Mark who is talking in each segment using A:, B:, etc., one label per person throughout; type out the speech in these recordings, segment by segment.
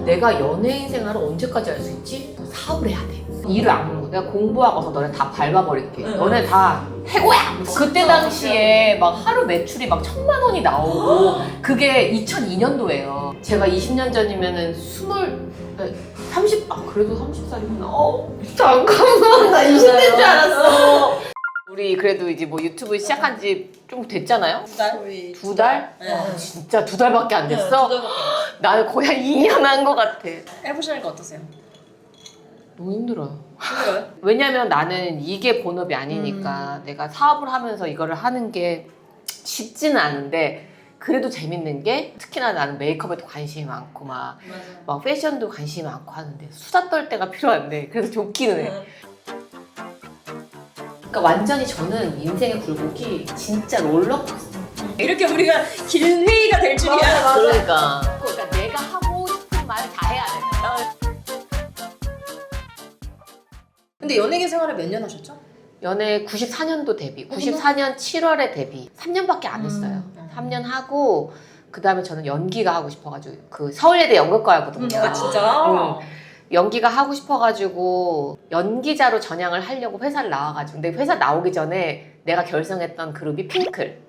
A: 내가 연예인 생활을 언제까지 할 수 있지? 사업을 해야 돼. 일을 안 하는 거. 내가 공부하고서 너네 다 밟아버릴게. 너네 다 해고야! 그때 당시에 막 하루 매출이 막 1,000만 원이 나오고 그게 2002년도예요. 제가 20년 전이면은 30, 그래도 30살이구나. 잠깐만, 나 20대인 줄 알았어. 우리 그래도 이제 뭐 유튜브 시작한 지 좀 됐잖아요?
B: 2달?
A: 두 달?
B: 네.
A: 진짜 2달밖에 안 됐어?
B: 2달밖에.
A: 나는 거의 한 2년 한 것 같아.
B: 해보시니까 어떠세요?
A: 너무 힘들어요.
B: 힘들어요?
A: 왜냐면 나는 이게 본업이 아니니까 내가 사업을 하면서 이거를 하는 게 쉽지는 않은데 그래도 재밌는 게 특히나 나는 메이크업에도 관심이 많고 막 패션도 관심이 많고 하는데 수다 떨 때가 필요한데 그래서 좋기는 해. 그러니까 완전히 저는 인생의 굴곡이 진짜 롤러코스터.
B: 이렇게 우리가 긴 회의가 될 줄이야.
A: 그러니까 내가 하고 싶은 말 다 해야 돼.
B: 근데 연예계 생활을 몇 년 하셨죠?
A: 연애 94년도 데뷔, 94년 7월에 데뷔. 3년밖에 안 했어요. 3년 하고 그 다음에 저는 연기가 하고 싶어가지고 그 서울예대 연극과였거든요.
B: 아 진짜?
A: 연기가 하고 싶어가지고 연기자로 전향을 하려고 회사를 나와가지고 근데 회사 나오기 전에 내가 결성했던 그룹이 핑클.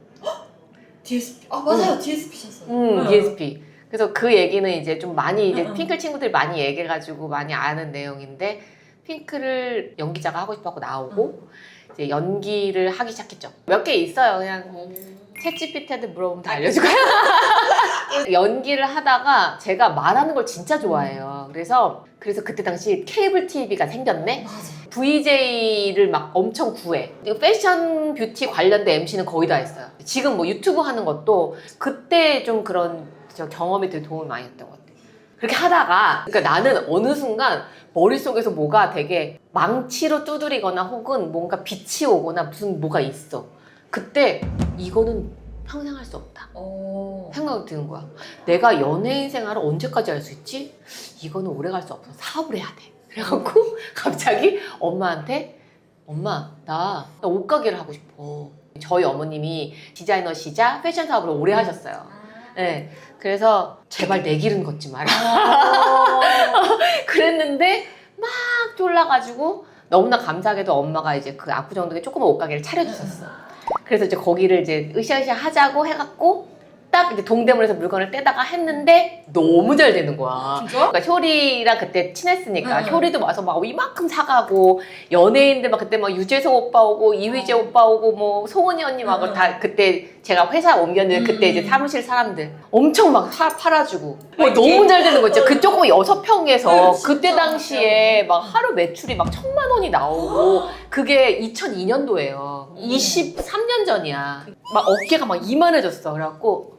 C: DSP. 아 맞아요. DSP셨어요.
A: DSP. 그래서 그 얘기는 이제 좀 많이 이제 핑클 친구들이 많이 얘기해가지고 많이 아는 내용인데 핑클을 연기자가 하고 싶어하고 나오고 이제 연기를 하기 시작했죠. 몇 개 있어요. 그냥 챗GPT한테 물어보면 다 알려주고요. 연기를 하다가 제가 말하는 걸 진짜 좋아해요. 그래서 그때 당시 케이블 TV가 생겼네.
C: 맞아.
A: VJ를 막 엄청 구해. 패션 뷰티 관련된 MC는 거의 다 했어요. 지금 뭐 유튜브 하는 것도 그때 좀 그런 경험이 되게 도움이 많이 됐던 것 같아요. 그렇게 하다가 그러니까 나는 어느 순간 머릿속에서 뭐가 되게 망치로 두드리거나 혹은 뭔가 빛이 오거나 무슨 뭐가 있어. 그때 이거는 평생 할 수 없다. 생각이 드는 거야. 내가 연예인 생활을 언제까지 할 수 있지? 이거는 오래 갈 수 없어. 사업을 해야 돼. 그래갖고 갑자기 엄마한테 엄마 나 옷가게를 하고 싶어. 저희 어머님이 디자이너시자 패션 사업을 오래 하셨어요. 네. 그래서 제발 내 길은 걷지 마라. 그랬는데 막 졸라가지고 너무나 감사하게도 엄마가 이제 그 압구정동에 조그만 옷가게를 차려주셨어. 그래서 이제 거기를 이제 으쌰으쌰 하자고 해갖고 딱 이제 동대문에서 물건을 떼다가 했는데 너무 잘 되는 거야.
B: 진짜?
A: 그러니까 효리랑 그때 친했으니까 효리도 와서 막 이만큼 사가고 연예인들 막 그때 막 유재석 오빠 오고 이휘재 오빠 오고 뭐 송은이 언니 막 다 그때 제가 회사 옮겼는데 그때 이제 사무실 사람들 엄청 막 팔아주고 너무 잘 되는 거 있죠. 그 조금 6평에서 그때 당시에 막 하루 매출이 막 1,000만 원이 나오고 그게 2002년도예요. 23년 전이야. 막 어깨가 막 이만해졌어. 그래갖고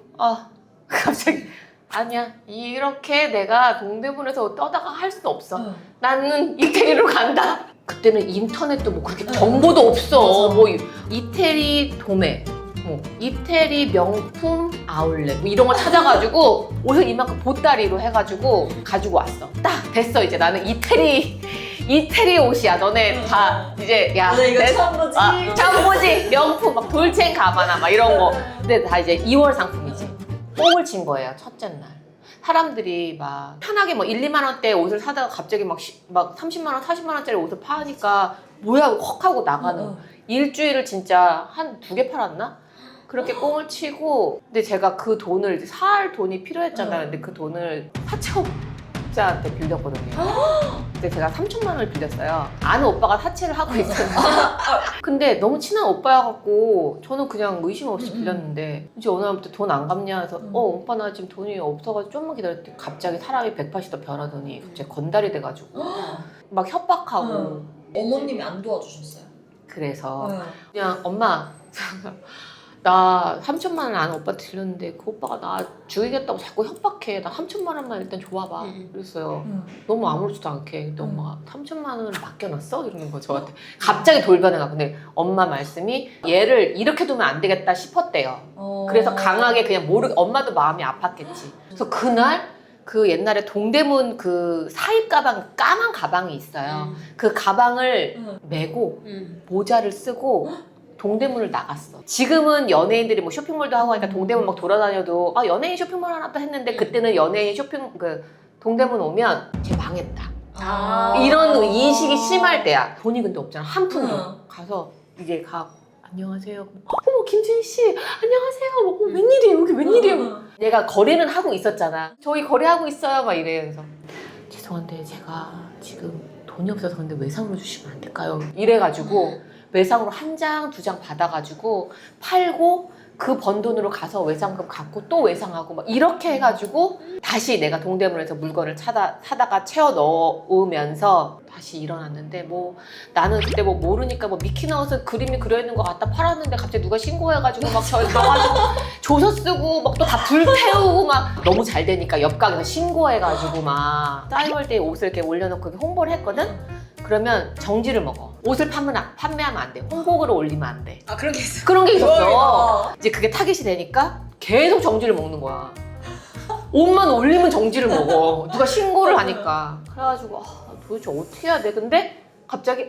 A: 갑자기 아니야 이렇게 내가 동대문에서 떠다가 할 수 없어. 나는 이태리로 간다. 그때는 인터넷도 뭐 그렇게 정보도 없어. 뭐 이태리 도매, 뭐 이태리 명품 아울렛 뭐 이런 거 찾아가지고 옷을 이만큼 보따리로 해가지고 가지고 왔어. 딱 됐어. 이제 나는 이태리 옷이야. 너네 다 이제 야
C: 나 이거 처음 보지.
A: 처음 보지. 명품 막 돌체인가바나 막 이런 거. 근데 다 이제 2월 상품이지. 뽕을 친 거예요. 첫째 날. 사람들이 막 편하게 뭐 1, 2만 원대 옷을 사다가 갑자기 막 30만 원, 40만 원짜리 옷을 파니까 뭐야 헉 하고 나가는. 일주일을 진짜 한 2개 팔았나? 그렇게 꽁을 치고 근데 제가 그 돈을 이제 살 돈이 필요했잖아요. 근데 그 돈을 사채업자한테 빌렸거든요. 근데 제가 3,000만 원을 빌렸어요. 아는 오빠가 사채를 하고 있었는데 근데 너무 친한 오빠여갖고 저는 그냥 의심 없이 빌렸는데 이제 어느 날부터 돈 안 갚냐 해서 오빠 나 지금 돈이 없어가지고 좀만 기다렸더니 갑자기 사람이 180도 변하더니 갑자기 건달이 돼가지고 막 협박하고
C: 어머님이 안 도와주셨어요?
A: 그래서 그냥 엄마 나 3,000만 원 아는 오빠한테 들렸는데 그 오빠가 나 죽이겠다고 자꾸 협박해. 나 3,000만 원만 일단 줘봐봐. 그랬어요. 너무 아무렇지도 않게. 근데 엄마가 3,000만 원을 맡겨놨어? 이러는 거 저한테. 갑자기 돌변해가. 근데 엄마 말씀이 얘를 이렇게 두면 안 되겠다 싶었대요. 그래서 강하게 그냥 엄마도 마음이 아팠겠지. 그래서 그날 그 옛날에 동대문 그 사입 가방 까만 가방이 있어요. 그 가방을 메고 모자를 쓰고 동대문을 나갔어. 지금은 연예인들이 뭐 쇼핑몰도 하고 하니까 동대문 막 돌아다녀도 연예인 쇼핑몰 하나 또 했는데 그때는 연예인 쇼핑 동대문 오면 쟤 망했다.
B: 아.
A: 이런 인식이 심할 때야. 돈이 근데 없잖아. 한 푼도.
C: 응.
A: 가서 이제 안녕하세요. 어머 김준희 씨 안녕하세요. 웬일이에요 여기 웬일이에요. 얘가 거래는 하고 있었잖아. 저희 거래하고 있어요 막 이래. 그래서 죄송한데 제가 지금 돈이 없어서 근데 외상으로 주시면 안 될까요? 이래가지고 외상으로 한 장, 두 장 받아가지고 팔고 그 번 돈으로 가서 외상금 갚고 또 외상하고 막 이렇게 해가지고 다시 내가 동대문에서 물건을 사다가 채워 넣으면서 다시 일어났는데 뭐 나는 그때 뭐 모르니까 뭐 미키마우스 그림이 그려있는 거 갖다 팔았는데 갑자기 누가 신고해가지고 막 저 넣어가지고 조서 쓰고 막 또 다 불태우고 막 너무 잘 되니까 옆가게에서 신고해가지고 막 싸이월드에 옷을 이렇게 올려놓고 이렇게 홍보를 했거든? 그러면 정지를 먹어. 옷을 판매하면 안 돼. 홍보글을 올리면 안 돼.
B: 아 그런 게 있어.
A: 그런 게 있었어.
C: 대박이다.
A: 이제 그게 타깃이 되니까 계속 정지를 먹는 거야. 옷만 올리면 정지를 먹어. 누가 신고를 하니까. 그래가지고 도대체 어떻게 해야 돼? 근데 갑자기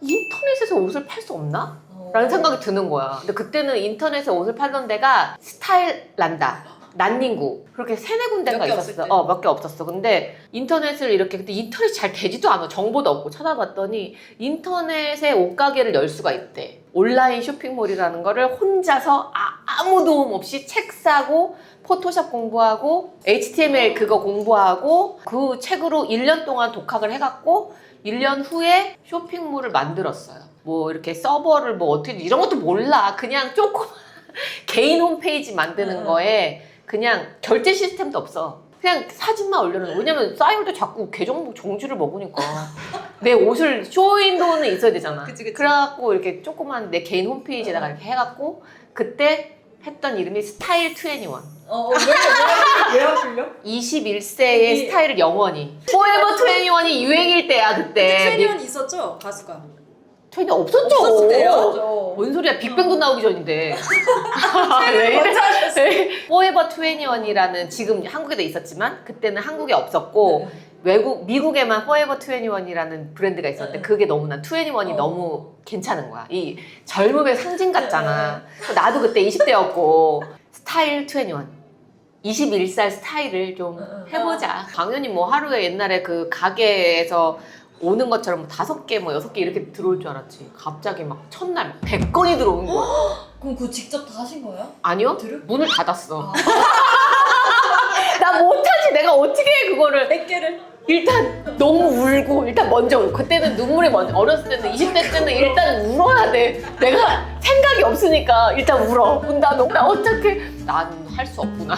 A: 인터넷에서 옷을 팔 수 없나? 라는 생각이 드는 거야. 근데 그때는 인터넷에 옷을 팔던 데가 스타일란다, 난닝구 그렇게 3-4군데가
B: 몇 개
A: 있었어.
B: 없을 때.
A: 몇 개 없었어. 근데 인터넷을 이렇게 그때 인터넷이 잘 되지도 않아. 정보도 없고 찾아봤더니 인터넷에 옷가게를 열 수가 있대. 온라인 쇼핑몰이라는 거를 혼자서 아무 도움 없이 책 사고 포토샵 공부하고 HTML 그거 공부하고 그 책으로 1년 동안 독학을 해갖고 1년 후에 쇼핑몰을 만들었어요. 뭐 이렇게 서버를 뭐 어떻게 이런 것도 몰라. 그냥 조금 개인 홈페이지 만드는 거에 그냥 결제 시스템도 없어. 그냥 사진만 올려놓은 거. 왜냐면 싸이월드 자꾸 계정 정지를 먹으니까 내 옷을 쇼윈도우는 있어야 되잖아.
B: 그치.
A: 그래갖고 이렇게 조그만 내 개인 홈페이지에다가 이렇게 해갖고 그때 했던 이름이 스타일 21.
C: 왜 하필려?
A: 21세의 스타일을 영원히. 포에버 21이 유행일 때야 그때.
B: 트레니언 있었죠 가수가.
A: 21 없었죠.
B: 없었을 때요?
A: 뭔 소리야? 빅뱅도 나오기 전인데. 왜 이래? 포에버 21이라는 지금 한국에도 있었지만 그때는 한국에 없었고 미국에만 포에버 21이라는 브랜드가 있었는데 그게 너무나 21이 너무 괜찮은 거야. 이 젊음의 상징 같잖아. 나도 그때 20대였고 스타일 21. 21살 스타일을 좀 해보자. 당연히 뭐 하루에 옛날에 그 가게에서 오는 것처럼 5개, 뭐 6개 이렇게 들어올 줄 알았지. 갑자기 막 첫날 100건이 들어온 거야.
C: 그럼 그거 직접 다 하신 거예요?
A: 아니요?
C: 들을?
A: 문을 닫았어. 나 못하지. 내가 어떻게 해 그거를.
B: 100개를.
A: 일단 너무 울고 일단 먼저 울고 그때는 눈물이 먼저 어렸을 때는 20대 때는 일단 울어야 돼. 내가 생각이 없으니까 일단 울어. 나 어떻게 난 할 수 없구나.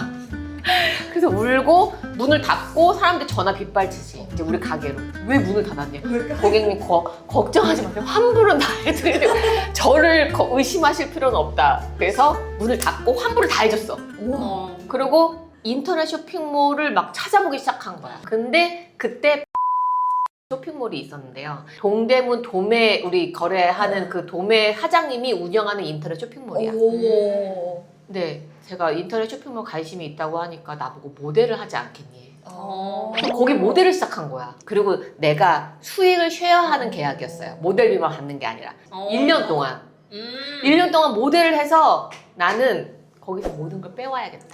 A: 그래서 울고 문을 닫고 사람들 전화 빗발치지. 이제 우리 가게로 왜 문을 닫았냐. 고객님 걱정하지 마세요. 환불은 다 해드려요. 저를 의심하실 필요는 없다. 그래서 문을 닫고 환불을 다 해줬어.
C: 우와.
A: 그리고 인터넷 쇼핑몰을 막 찾아보기 시작한 거야. 근데 그때 쇼핑몰이 있었는데요. 동대문 도매 우리 거래하는 그 도매 사장님이 운영하는 인터넷 쇼핑몰이야.
C: 오.
A: 근데 제가 인터넷 쇼핑몰 관심이 있다고 하니까 나보고 모델을 하지 않겠니?
C: 아.
A: 거기 모델을 시작한 거야. 그리고 내가 수익을 쉐어하는 계약이었어요. 모델비만 받는 게 아니라 1년 동안. 1년 동안 모델을 해서 나는 거기서 모든 걸 빼와야겠다.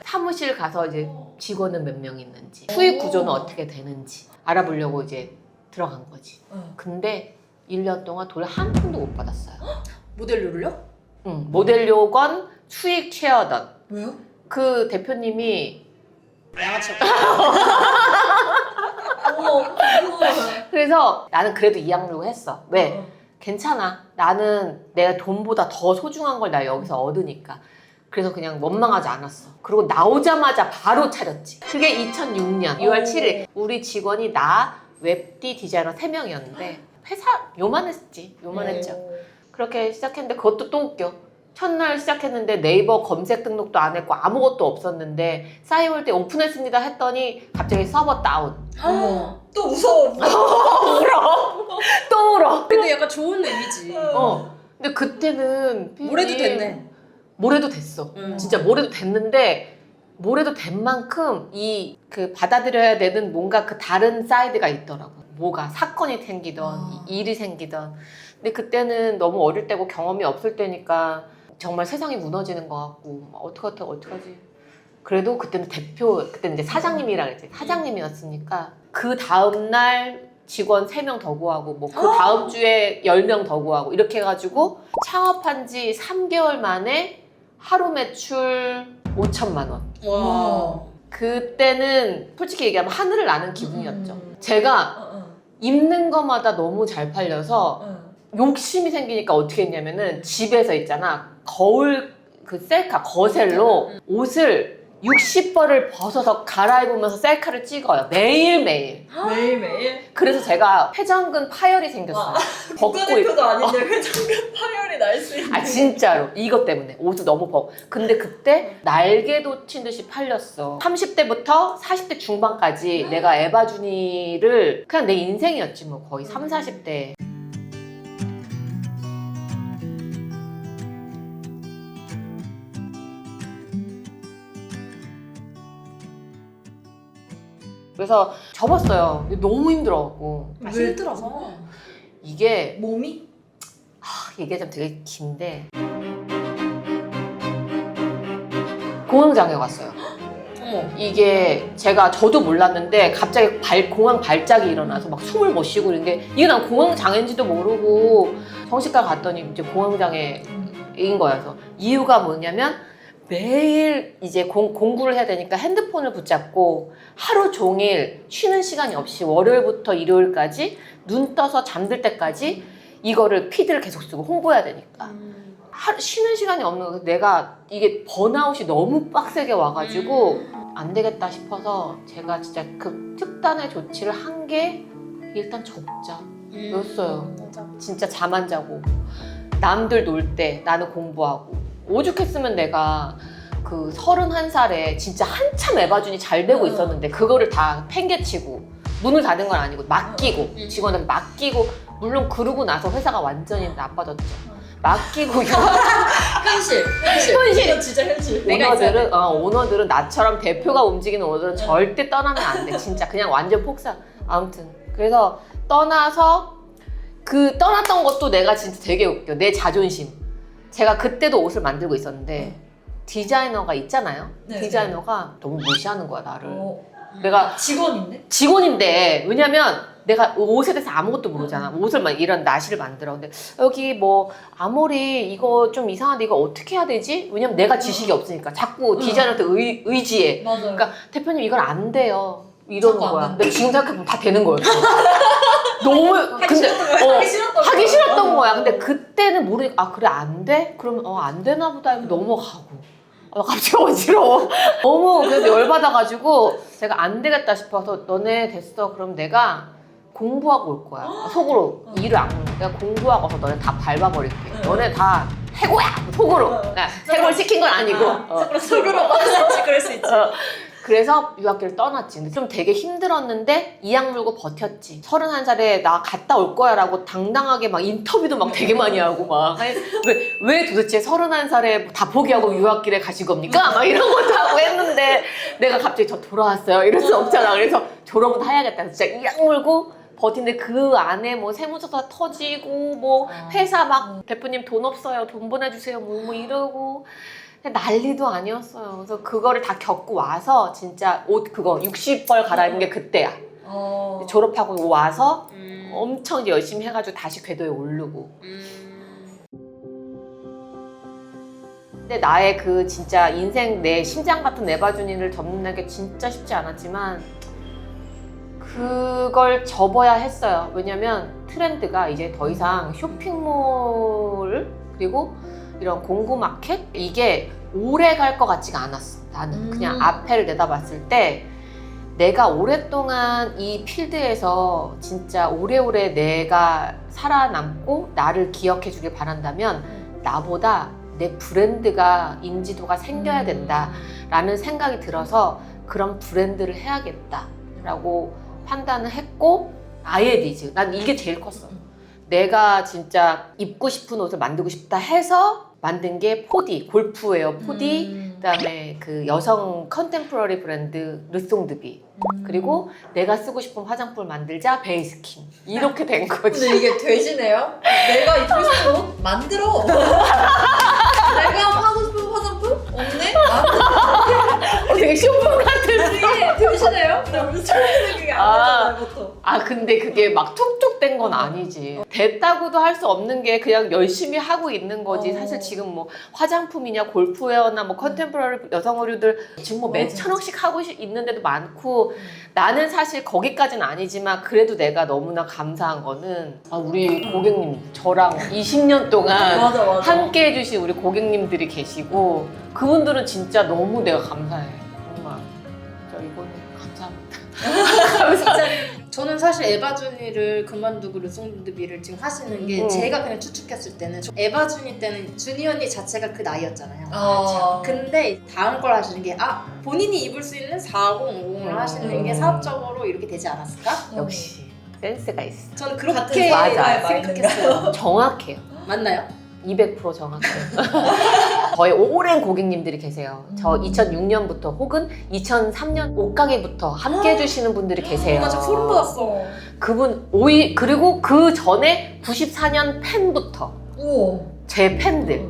A: 사무실 가서 이제 직원은 몇 명 있는지, 수익 구조는 어떻게 되는지 알아보려고 이제 들어간 거지. 근데 1년 동안 돈을 한 푼도 못 받았어요.
B: 모델료를요?
A: 응, 모델료건 수익 쉐어던.
C: 왜요?
A: 그 대표님이
B: 양아치.
C: 어머.
A: 그래서 나는 그래도 이양물고 했어. 왜? 괜찮아. 나는 내가 돈보다 더 소중한 걸 나 여기서 얻으니까. 그래서 그냥 원망하지 않았어. 그리고 나오자마자 바로 차렸지. 그게 2006년 2월 7일. 우리 직원이 나, 웹디 디자이너 3명이었는데 회사 요만했지. 요만했죠. 그렇게 시작했는데 그것도 또 웃겨. 첫날 시작했는데 네이버 검색 등록도 안 했고 아무것도 없었는데 싸이월드에 오픈했습니다 했더니 갑자기 서버 다운.
C: 어머. 또 무서워.
A: 울어. 또 울어.
B: 근데 약간 좋은 의미지.
A: 근데 그때는
B: 뭐래도 됐네.
A: 뭐래도 됐어. 진짜 뭐래도 됐는데 뭐래도 된 만큼 이 그 받아들여야 되는 뭔가 그 다른 사이드가 있더라고. 뭐가 사건이 생기던 일이 생기던. 근데 그때는 너무 어릴 때고 경험이 없을 때니까 정말 세상이 무너지는 것 같고 어떡하지. 그래도 그때는 그때는 이제 사장님이랑 했지. 사장님이었으니까 그 다음날 직원 3명 더 구하고 뭐 그 다음 주에 10명 더 구하고 이렇게 해가지고 창업한 지 3개월 만에 하루 매출 5천만 원.
B: 와.
A: 그때는 솔직히 얘기하면 하늘을 나는 기분이었죠. 제가
C: 어.
A: 입는 거마다 너너무 잘 팔려서 욕심이 생기니까 어떻게 했냐면은 집에서 있잖아. 거울 그 셀카 거셀로 옷을 60벌을 벗어서 갈아입으면서 셀카를 찍어요. 매일매일.
C: 매일매일?
A: 그래서 제가 회전근 파열이 생겼어요.
C: 국가대표도 아닌데 회전근 파열이 날 수 있는.
A: 아 진짜로 이것 때문에 옷을 너무 근데 그때 날개도 친 듯이 팔렸어. 30대부터 40대 중반까지 내가 에바주니를 그냥 내 인생이었지 뭐 거의 3, 40대. 그래서 접었어요. 너무 힘들어갖고.
B: 아, 힘들어서.
A: 이게
C: 몸이?
A: 얘기하자면 되게 긴데 공황장애 왔어요.
B: 어머.
A: 이게 저도 몰랐는데 갑자기 공황 발작이 일어나서 막 숨을 못 쉬고 이런데 이게 난 공황장애인지도 모르고 정신과 갔더니 이제 공황장애인 거야. 그래서 이유가 뭐냐면 매일 이제 공부를 해야 되니까 핸드폰을 붙잡고 하루 종일 쉬는 시간이 없이 월요일부터 일요일까지 눈 떠서 잠들 때까지 이거를 피드를 계속 쓰고 홍보해야 되니까 쉬는 시간이 없는 거예요. 내가 이게 번아웃이 너무 빡세게 와가지고 안 되겠다 싶어서 제가 진짜 그 특단의 조치를 한 게 일단 적자였어요.
B: 맞아.
A: 진짜 잠 안 자고 남들 놀 때 나는 공부하고 오죽했으면 내가 그 31살에 진짜 한참 에바준이 잘 되고 있었는데 그거를 다 팽개치고 문을 닫은 건 아니고 맡기고 직원한테 맡기고 물론 그러고 나서 회사가 완전히 나빠졌죠. 맡기고
C: 현실. 이건 진짜 현실.
A: 오너들은 나처럼 대표가 움직이는 오너들은 절대 떠나면 안 돼. 진짜 그냥 완전 폭삭. 아무튼 그래서 떠나서 그 떠났던 것도 내가 진짜 되게 웃겨. 내 자존심. 제가 그때도 옷을 만들고 있었는데 디자이너가 있잖아요.
C: 네.
A: 디자이너가 너무 무시하는 거야 나를.
C: 내가 직원인데?
A: 직원인데 왜냐면 내가 옷에 대해서 아무것도 모르잖아. 옷을 막 이런 나시를 만들어. 근데 여기 뭐 아무리 이거 좀 이상한데 이거 어떻게 해야 되지? 왜냐면 내가 지식이 없으니까 자꾸 디자이너한테 의지해.
C: 맞아요.
A: 그러니까 대표님 이건 안 돼요. 이러는
C: 자꾸 안
A: 거야.
C: 된대.
A: 근데 지금 생각해보면 다 되는 거였어. 너무 근데
C: 하기 싫었던
A: 거야. 근데 그때는 모르니까 그래 안 돼? 그러면 안 되나 보다 하고 넘어가고. 갑자기 어지러워. 너무 그래서 열받아가지고 제가 안 되겠다 싶어서 너네 됐어. 그럼 내가 공부하고 올 거야. 속으로 일을 안 해. 내가 공부하고 와서 너네 다 밟아버릴게. 너네 다 해고야! 속으로. 해고를 시킨 건 아니고.
C: 속으로 맞았지. 그럴 수 있지.
A: 그래서 유학기를 떠났지. 근데 좀 되게 힘들었는데 이악 물고 버텼지. 31살에 나 갔다 올 거야 라고 당당하게 막 인터뷰도 막 되게 많이 하고 막. 왜 도대체 31살에 다 포기하고 유학길에 가신 겁니까? 막 이런 것도 하고 했는데 내가 갑자기 저 돌아왔어요. 이럴 수 없잖아. 그래서 졸업은 해야겠다. 진짜 이악 물고 버티는데 그 안에 뭐 세무조사 터지고 뭐 회사 막 대표님 돈 없어요. 돈 보내주세요. 뭐 이러고. 난리도 아니었어요. 그래서 그거를 다 겪고 와서 진짜 옷 그거 60벌 갈아입은 게 그때야. 졸업하고 와서 엄청 이제 열심히 해가지고 다시 궤도에 오르고. 근데 나의 그 진짜 인생 내 심장 같은 에바준이를 접는 게 진짜 쉽지 않았지만 그걸 접어야 했어요. 왜냐면 트렌드가 이제 더 이상 쇼핑몰 그리고 이런 공구마켓? 이게 오래 갈 것 같지가 않았어. 나는 그냥 앞에를 내다봤을 때 내가 오랫동안 이 필드에서 진짜 오래오래 내가 살아남고 나를 기억해 주길 바란다면 나보다 내 브랜드가 인지도가 생겨야 된다라는 생각이 들어서 그런 브랜드를 해야겠다라고 판단을 했고 아예 니즈. 난 이게 제일 컸어. 내가 진짜 입고 싶은 옷을 만들고 싶다 해서 만든 게 포디, 골프웨어 포디, 그다음에 그 여성 컨템포러리 브랜드 르송드비, 그리고 내가 쓰고 싶은 화장품을 만들자 베이스킨. 이렇게 된 거지.
C: 근데 이게 되시네요? 내가 입고 싶은 옷 만들어. 내가 하고 싶은 화장품 없네?
A: 쇼품 같은.
C: 이게 들으시나요? 나 무슨 처음 생각이 안 나잖아요, 보통.
A: 아 근데 그게 막 툭툭 된 건 아니지. 됐다고도 할 수 없는 게 그냥 열심히 하고 있는 거지. 사실 지금 뭐 화장품이냐 골프웨어나 뭐 컨템포러리 여성 의류들 지금 뭐 몇 천억씩 하고 있는데도 많고 나는 사실 거기까지는 아니지만 그래도 내가 너무나 감사한 거는 우리 고객님 저랑 20년 동안
C: 맞아.
A: 함께 해주신 우리 고객님들이 계시고 그분들은 진짜 너무 내가 감사해. 정말 진짜 이거는 감사합니다.
B: 저는 사실 에바준이를 그만두고 르송드비를 지금 하시는 게 제가 그냥 추측했을 때는 에바준이 때는 준이 언니 자체가 그 나이였잖아요. 근데 다음 걸 하시는 게 본인이 입을 수 있는 4050을 하시는 게 사업적으로 이렇게 되지 않았을까?
A: 역시 센스가 있어.
B: 저는
C: 같은
B: 그렇게
A: 맞아요.
B: 생각했어요.
A: 정확해요.
B: 맞나요?
A: 200% 정확해요. 거의 오랜 고객님들이 계세요. 저 2006년부터 혹은 2003년 옷가게부터 함께 해주시는 분들이 계세요.
B: 나 지금 소름 돋았어.
A: 그분 그리고 그 전에 94년 팬부터 제 팬들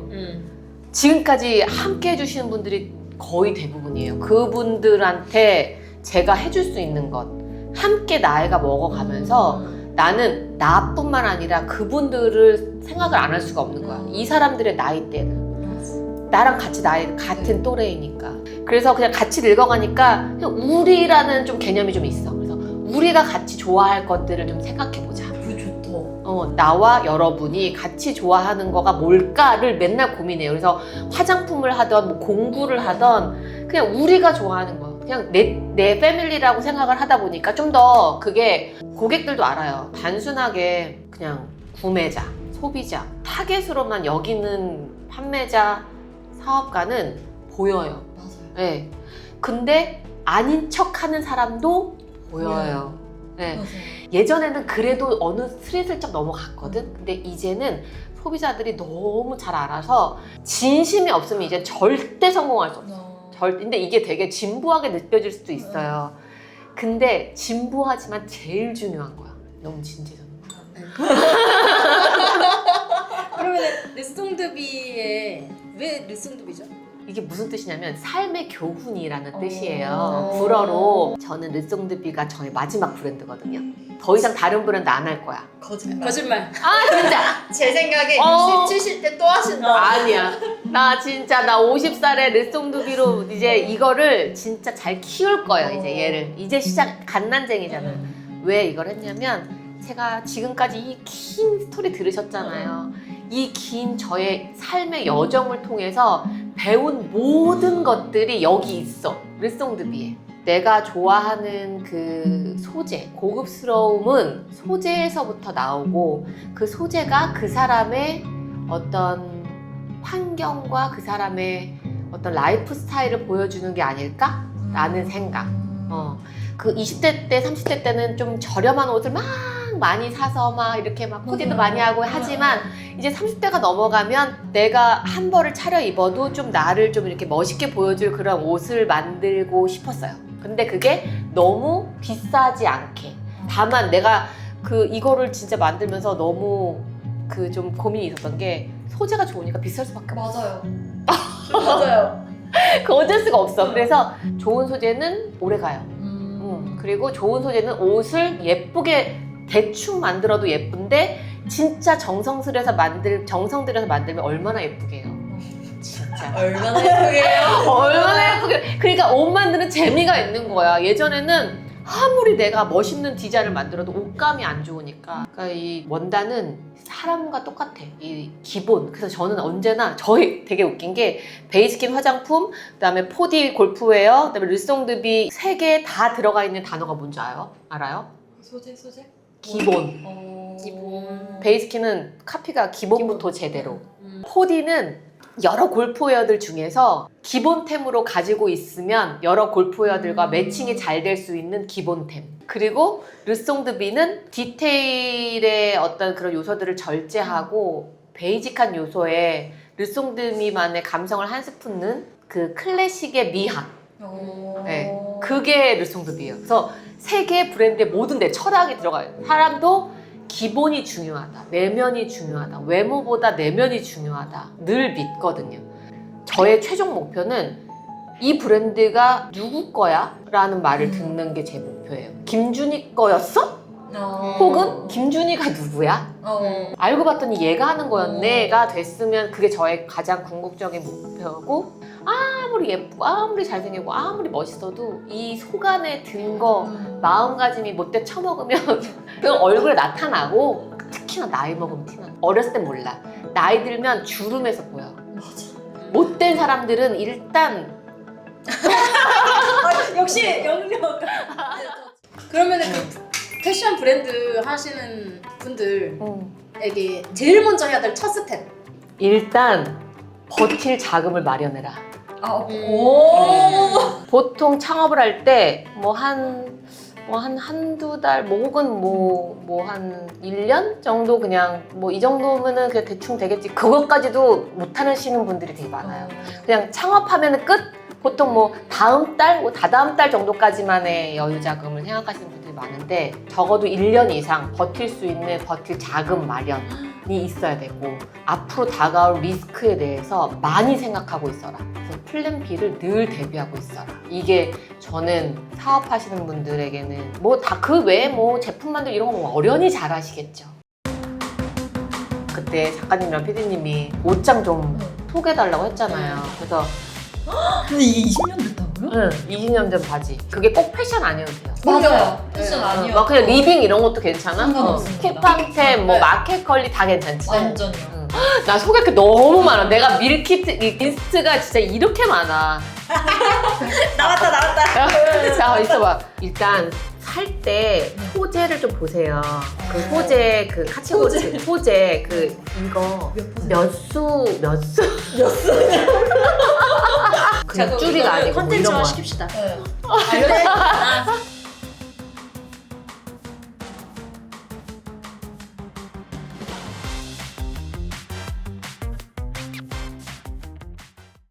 A: 지금까지 함께 해주시는 분들이 거의 대부분이에요. 그분들한테 제가 해줄 수 있는 것 함께 나이가 먹어가면서 나는 나뿐만 아니라 그분들을 생각을 안 할 수가 없는 거야. 이 사람들의 나이대는 나랑 같이 나이 같은 또래이니까. 그래서 그냥 같이 늙어가니까 그냥 우리라는 좀 개념이 좀 있어. 그래서 우리가 같이 좋아할 것들을 좀 생각해보자.
C: 그거 좋다.
A: 나와 여러분이 같이 좋아하는 거가 뭘까를 맨날 고민해요. 그래서 화장품을 하던 뭐 공부를 하던 그냥 우리가 좋아하는 거 그냥 내 패밀리라고 생각을 하다 보니까 좀 더 그게 고객들도 알아요. 단순하게 그냥 구매자, 소비자, 타겟으로만 여기는 판매자, 사업가는 보여요.
C: 맞아요.
A: 네. 근데 아닌 척하는 사람도 보여요. 네.
C: 맞아요.
A: 예전에는 그래도 어느 스리슬쩍 넘어갔거든. 근데 이제는 소비자들이 너무 잘 알아서 진심이 없으면 이제 절대 성공할 수 없어. 근데 이게 되게 진부하게 느껴질 수도 있어요. 근데 진부하지만 제일 중요한 거야. 너무 진지해서.
B: 그러면 르송드비의 왜 르송드비죠?
A: 이게 무슨 뜻이냐면 삶의 교훈이라는 뜻이에요. 불어로 저는 르송드비가 저의 마지막 브랜드거든요. 더 이상 다른 브랜드 안 할 거야.
C: 거짓말.
A: 진짜.
C: 제 생각에 60, 70대 또 하신다.
A: 아니야. 나 50살에 르송드비로 이제 이거를 진짜 잘 키울 거예요. 이제 얘를. 이제 시작 갓난쟁이잖아. 왜 이걸 했냐면 제가 지금까지 이 긴 스토리 들으셨잖아요. 이 긴 저의 삶의 여정을 통해서 배운 모든 것들이 여기 있어. 르송드비에. 내가 좋아하는 그 소재, 고급스러움은 소재에서부터 나오고 그 소재가 그 사람의 어떤 환경과 그 사람의 어떤 라이프 스타일을 보여주는 게 아닐까라는 생각. 그 20대 때, 30대 때는 좀 저렴한 옷을 막 많이 사서 막 이렇게 막 코디도 많이 하고 하지만 이제 30대가 넘어가면 내가 한 벌을 차려 입어도 좀 나를 좀 이렇게 멋있게 보여줄 그런 옷을 만들고 싶었어요. 근데 그게 너무 비싸지 않게. 다만 내가 이거를 진짜 만들면서 너무 좀 고민이 있었던 게 소재가 좋으니까 비쌀 수밖에 없어.
C: 맞아요.
A: 그 어쩔 수가 없어. 그래서 좋은 소재는 오래 가요. 그리고 좋은 소재는 옷을 예쁘게 대충 만들어도 예쁜데 진짜 정성 들여서 만들면 얼마나 예쁘게 해요. 진짜.
C: 얼마나 예쁘게요?
A: 얼마나 예쁘게. 그러니까 옷 만드는 재미가 있는 거야. 예전에는 아무리 내가 멋있는 디자인을 만들어도 옷감이 안 좋으니까. 그러니까 이 원단은 사람과 똑같아. 이 기본. 그래서 저는 언제나 저희 되게 웃긴 게 베이스킨 화장품, 그다음에 포디 골프웨어, 그다음에 르송드비 3개 다 들어가 있는 단어가 뭔지 알아요?
C: 소재?
A: 기본.
B: 기본.
A: 베이스킨은 카피가 기본부터 제대로. 포디는 여러 골프웨어들 중에서 기본템으로 가지고 있으면 여러 골프웨어들과 매칭이 잘 될 수 있는 기본템. 그리고 르송드비는 디테일의 어떤 그런 요소들을 절제하고 베이직한 요소에 르송드비만의 감성을 한 스푼 넣은 그 클래식의 미학. 네, 그게 르송드비예요. 그래서 세계 브랜드의 모든 데 철학이 들어가요. 사람도 기본이 중요하다. 내면이 중요하다. 외모보다 내면이 중요하다. 늘 믿거든요. 저의 최종 목표는 이 브랜드가 누구 거야? 라는 말을 듣는 게 제 목표예요. 김준희 거였어? 혹은 김준희가 누구야? 알고 봤더니 얘가 하는 거였네가 됐으면 그게 저의 가장 궁극적인 목표고, 아무리 예쁘고 아무리 잘생기고 아무리 멋있어도 이 속 안에 든 거, 마음가짐이 못돼 처먹으면 그 얼굴에 나타나고, 특히나 나이 먹으면 티나. 어렸을 땐 몰라. 나이 들면 주름에서 보여. 못된 사람들은 일단
C: 역시 영역.
B: 그러면은 그 패션 브랜드 하시는 분들에게 제일 먼저 해야 될 첫 스텝.
A: 일단 버틸 자금을 마련해라. 보통 창업을 할 때 한두 달, 혹은 한 1년 정도 그냥 이 정도면은 그냥 대충 되겠지. 그것까지도 못 하시는 분들이 되게 많아요. 그냥 창업하면은 끝? 보통 다음 달, 다다음 달 정도까지만의 여유 자금을 생각하시는 분들이 많은데, 적어도 1년 이상 버틸 수 있는 버틸 자금 마련이 있어야 되고, 앞으로 다가올 리스크에 대해서 많이 생각하고 있어라. 그래서 플랜 B를 늘 대비하고 있어라. 이게 저는 사업하시는 분들에게는 다 그 외에 제품 만들고 이런 거 어련히 잘 하시겠죠. 그때 작가님이랑 PD님이 옷장 좀 소개해달라고 했잖아요. 그래서
C: 근데 이게 20년 됐다고요?
A: 응, 20년 전 바지. 그게 꼭 패션 아니어도 돼요.
C: 맞아요. 패션
B: 네.
C: 아니요.
A: 막 그냥 리빙 이런 것도 괜찮아?
C: 상관없습니다.
A: 쿠팡템,
B: 네.
A: 마켓컬리 다 괜찮지.
C: 완전요.
A: 응. 나 소개할 게 너무 많아. 내가 밀키트, 리스트가 진짜 이렇게 많아.
C: 나왔다.
A: 자, 있어봐. 일단 살 때 소재를 좀 보세요. 그 소재, 그 카치고치 소재, 이거 몇 수. 그 줄이가 아니고 뭐 이런
B: 컨텐츠화
A: 거.
B: 시킵시다.
C: 네.